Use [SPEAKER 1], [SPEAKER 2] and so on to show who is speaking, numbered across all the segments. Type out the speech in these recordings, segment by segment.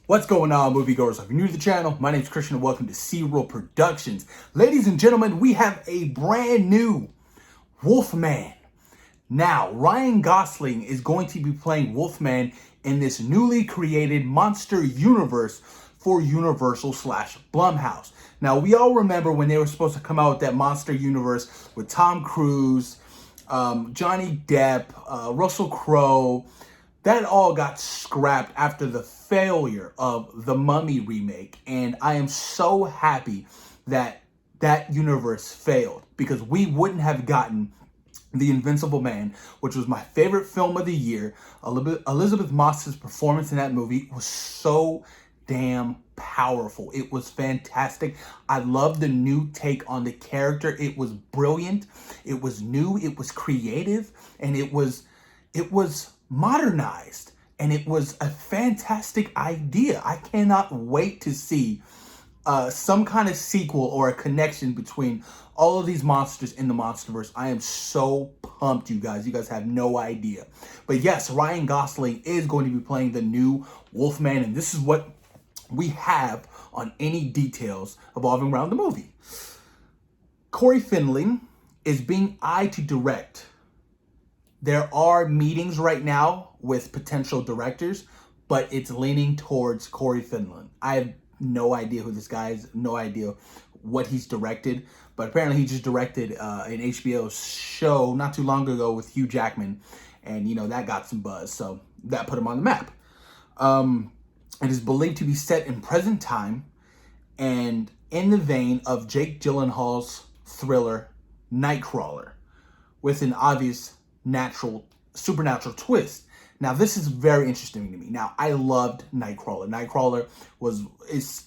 [SPEAKER 1] What's going on, moviegoers? If you're new to the channel, my name is Christian and welcome to C-Roll Productions. Ladies and gentlemen, we have a brand new Wolfman. Now, Ryan Gosling is going to be playing Wolfman in this newly created monster universe for Universal / Blumhouse. Now, we all remember when they were supposed to come out with that monster universe with Tom Cruise, Johnny Depp, Russell Crowe. That all got scrapped after the failure of the Mummy remake, and I am so happy that that universe failed, because we wouldn't have gotten The Invincible Man, which was my favorite film of the year. Elizabeth Moss's performance in that movie was so damn powerful. It was fantastic. I loved the new take on the character. It was brilliant. It was new. It was creative, and it was modernized, and it was a fantastic idea. I cannot wait to see some kind of sequel or a connection between all of these monsters in the Monsterverse. I am so pumped, you guys. You guys have no idea. But yes, Ryan Gosling is going to be playing the new Wolfman, and this is what we have on any details evolving around the movie. Corey Finley is being eyed to direct. There are meetings right now with potential directors, but it's leaning towards Corey Finley. I have no idea who this guy is, no idea what he's directed, but apparently he just directed an HBO show not too long ago with Hugh Jackman, and that got some buzz, so that put him on the map. It is believed to be set in present time and in the vein of Jake Gyllenhaal's thriller Nightcrawler, with an obvious supernatural twist. Now, this is very interesting to me. Now, I loved Nightcrawler. Nightcrawler is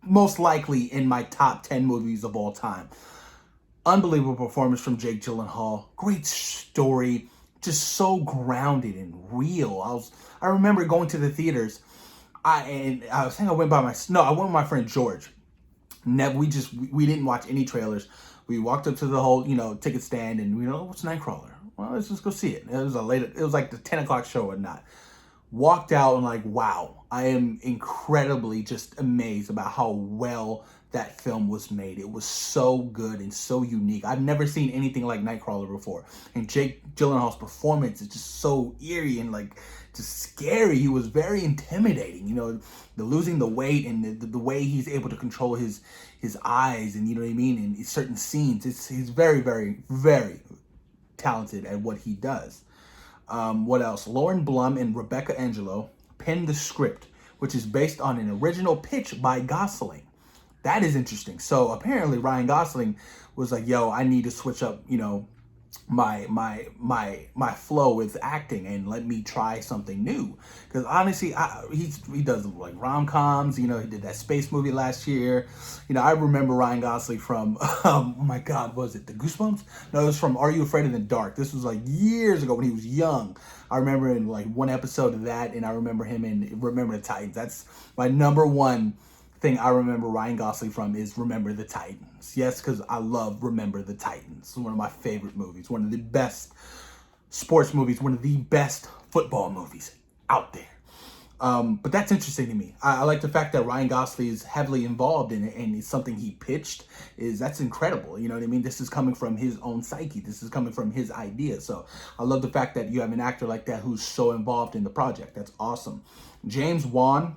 [SPEAKER 1] most likely in my top 10 movies of all time. Unbelievable performance from Jake Gyllenhaal. Great story. Just so grounded and real. I remember going to the theaters. I went with my friend George. We didn't watch any trailers. We walked up to the whole, ticket stand, and what's Nightcrawler? Well, let's just go see it. It was like the 10 o'clock show or not. Walked out and like, wow, I am incredibly just amazed about how well that film was made. It was so good and so unique. I've never seen anything like Nightcrawler before. And Jake Gyllenhaal's performance is just so eerie and like just scary. He was very intimidating. The losing the weight and the way he's able to control his eyes, and in certain scenes. He's very, very, very talented at what he does. What else? Lauren Blum and Rebecca Angelo penned the script, which is based on an original pitch by Gosling. That is interesting. So apparently Ryan Gosling was like, yo, I need to switch up, my flow with acting, and let me try something new. Because honestly, he does like rom-coms. He did that space movie last year. I remember Ryan Gosling from oh my God, was it the Goosebumps? No, it was from Are You Afraid of the Dark? This was like years ago when he was young. I remember in like one episode of that, and I remember him in Remember the Titans. That's my number one thing I remember Ryan Gosling from, is Remember the Titans. Yes, because I love Remember the Titans. It's one of my favorite movies. One of the best sports movies. One of the best football movies out there. But that's interesting to me. I like the fact that Ryan Gosling is heavily involved in it, and it's something he pitched. That's incredible. You know what I mean? This is coming from his own psyche. This is coming from his idea. So I love the fact that you have an actor like that who's so involved in the project. That's awesome. James Wan,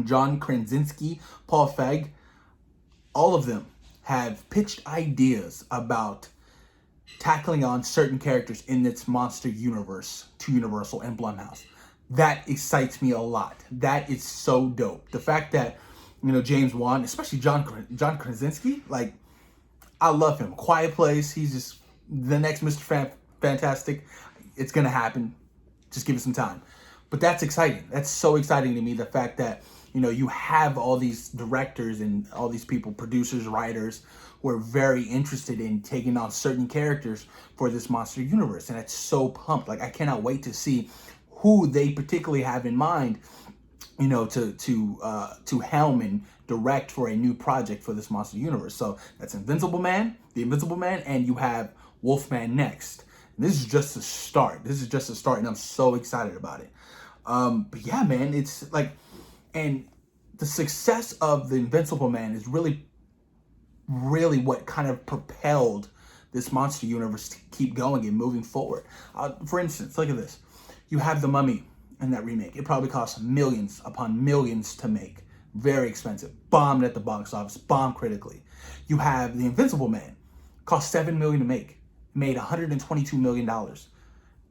[SPEAKER 1] John Krasinski, Paul Feig, all of them have pitched ideas about tackling on certain characters in this monster universe to Universal and Blumhouse. That excites me a lot. That is so dope. The fact that, James Wan, especially John Krasinski, like, I love him. Quiet Place, he's just the next Mr. Fantastic. It's going to happen. Just give it some time. But that's exciting. That's so exciting to me, the fact that, you have all these directors and all these people, producers, writers, who are very interested in taking on certain characters for this monster universe. And it's so pumped. Like, I cannot wait to see who they particularly have in mind, to helm and direct for a new project for this monster universe. So that's The Invincible Man, and you have Wolfman next. And this is just a start. And I'm so excited about it. But yeah, man, it's like, And the success of The Invincible Man is really, really what kind of propelled this monster universe to keep going and moving forward. For instance, look at this. You have The Mummy in that remake. It probably cost millions upon millions to make. Very expensive. Bombed at the box office. Bombed critically. You have The Invincible Man. Cost $7 million to make. Made $122 million.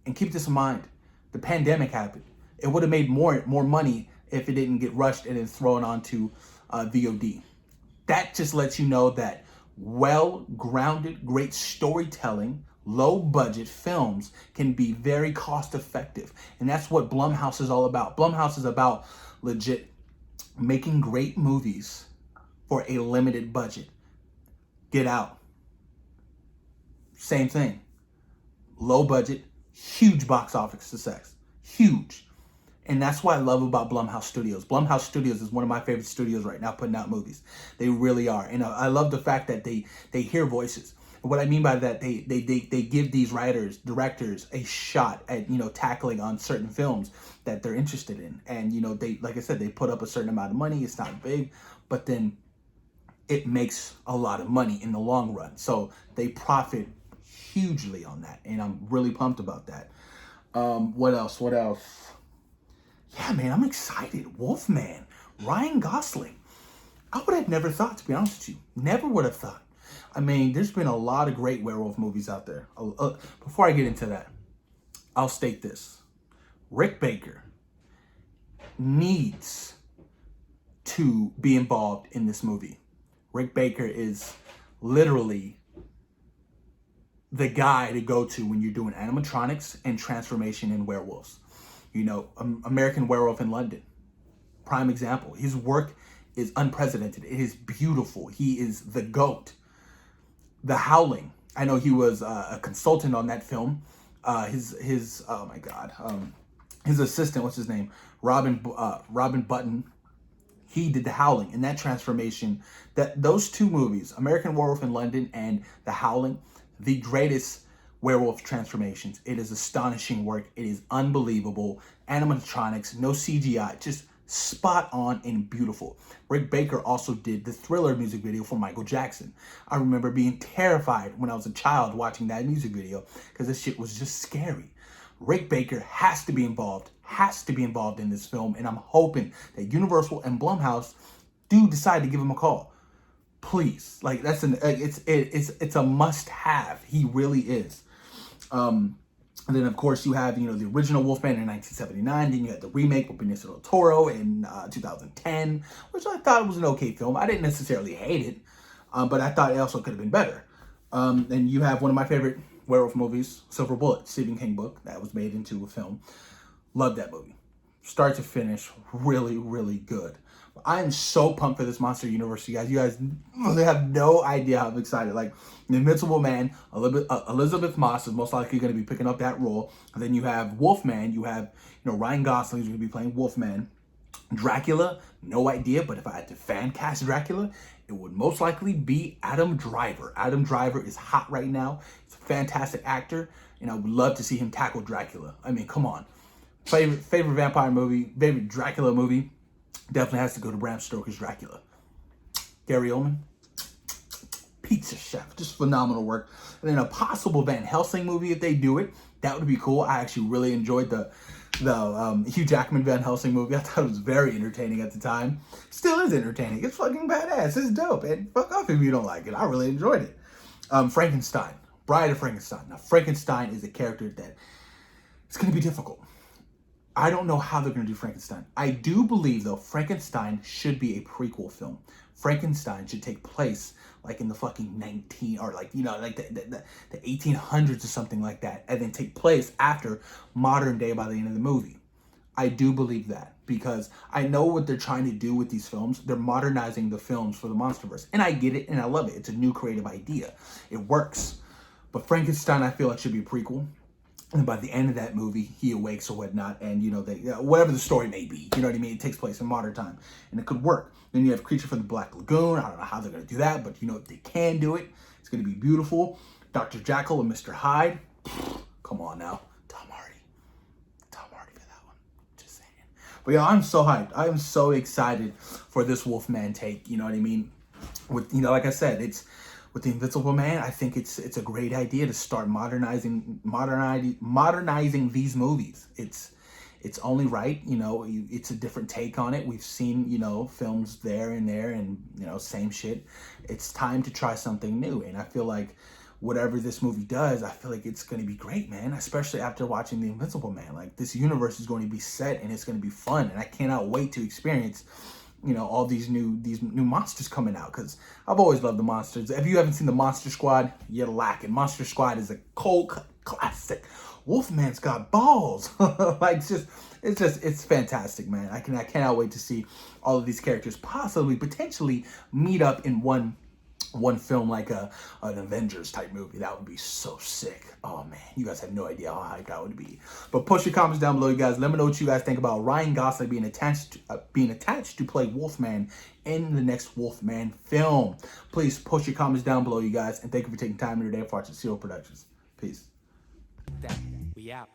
[SPEAKER 1] And keep this in mind. The pandemic happened. It would have made more money if it didn't get rushed and then thrown onto VOD. That just lets you know that well-grounded, great storytelling, low-budget films can be very cost-effective. And that's what Blumhouse is all about. Blumhouse is about legit making great movies for a limited budget. Get Out. Same thing. Low budget, huge box office success. Huge. And that's what I love about Blumhouse Studios. Blumhouse Studios is one of my favorite studios right now putting out movies. They really are. And I love the fact that they hear voices. And what I mean by that, they give these writers, directors a shot at, tackling on certain films that they're interested in. And, they, like I said, they put up a certain amount of money. It's not big, but then it makes a lot of money in the long run. So they profit hugely on that. And I'm really pumped about that. What else? Yeah, man, I'm excited. Wolfman, Ryan Gosling. I would have never thought, to be honest with you. Never would have thought. I mean, there's been a lot of great werewolf movies out there. Before I get into that, I'll state this. Rick Baker needs to be involved in this movie. Rick Baker is literally the guy to go to when you're doing animatronics and transformation in werewolves. American Werewolf in London, prime example. His work is unprecedented. It is beautiful. He is the GOAT. The Howling. I know he was a consultant on that film. His oh my God, his assistant, what's his name? Robin Button. He did The Howling, and that transformation. Those two movies, American Werewolf in London and The Howling, the greatest werewolf transformations. It is astonishing work. It is unbelievable. Animatronics, no CGI, just spot on and beautiful. Rick Baker also did the Thriller music video for Michael Jackson. I remember being terrified when I was a child watching that music video because this shit was just scary. Rick Baker has to be involved in this film, and I'm hoping that Universal and Blumhouse do decide to give him a call. Please, it's a must-have. He really is. And then, of course, you have, the original Wolfman in 1979. Then you had the remake with Benicio del Toro in 2010, which I thought was an okay film. I didn't necessarily hate it, but I thought it also could have been better. And you have one of my favorite werewolf movies, Silver Bullet, Stephen King book that was made into a film. Love that movie. Start to finish, really, really good. I am so pumped for this monster universe, you guys. You guys really have no idea how I'm excited. Like, The Invincible Man, Elizabeth Moss is most likely going to be picking up that role. And then you have Wolfman. You have, Ryan Gosling is going to be playing Wolfman. Dracula, no idea. But if I had to fan cast Dracula, it would most likely be Adam Driver. Adam Driver is hot right now. He's a fantastic actor. And I would love to see him tackle Dracula. I mean, come on. Favorite vampire movie, favorite Dracula movie. Definitely has to go to Bram Stoker's Dracula. Gary Oldman, pizza chef, just phenomenal work. And then a possible Van Helsing movie if they do it, that would be cool. I actually really enjoyed the Hugh Jackman Van Helsing movie. I thought it was very entertaining at the time. Still is entertaining. It's fucking badass. It's dope. And fuck off if you don't like it. I really enjoyed it. Frankenstein, Bride of Frankenstein. Now, Frankenstein is a character that it's going to be difficult. I don't know how they're going to do Frankenstein. I do believe, though, Frankenstein should be a prequel film. Frankenstein should take place like in the fucking the 1800s or something like that, and then take place after modern day by the end of the movie. I do believe that because I know what they're trying to do with these films. They're modernizing the films for the Monsterverse, and I get it and I love it. It's a new creative idea. It works. But Frankenstein, I feel like, should be a prequel. And by the end of that movie, he awakes or whatnot, and whatever the story may be, you know what I mean? It takes place in modern time, and it could work. Then you have Creature from the Black Lagoon. I don't know how they're going to do that, but if they can do it, it's going to be beautiful. Dr. Jekyll and Mr. Hyde. Come on now. Tom Hardy for that one. Just saying. But yeah, I'm so hyped. I am so excited for this Wolfman take. You know what I mean? With, like I said, it's with the Invincible Man. I think it's a great idea to start modernizing these movies. It's only right. It's a different take on it. We've seen films there and there, and same shit. It's time to try something new, and I feel like whatever this movie does, I feel like it's going to be great, man. Especially after watching The Invincible Man. Like, this universe is going to be set, and it's going to be fun, and I cannot wait to experience all these new monsters coming out, because I've always loved the monsters. If you haven't seen the Monster Squad, you're lacking. Monster Squad is a cult classic. Wolfman's got balls. Like, it's fantastic, man. I cannot wait to see all of these characters potentially meet up in one film, like an Avengers type movie. That would be so sick. Oh man, you guys have no idea how hyped I would be. But post your comments down below, you guys. Let me know what you guys think about Ryan Gosling being attached to play Wolfman in the next Wolfman film. Please post your comments down below, you guys, and thank you for taking time in your day for watching Zero Productions. Peace.
[SPEAKER 2] We out.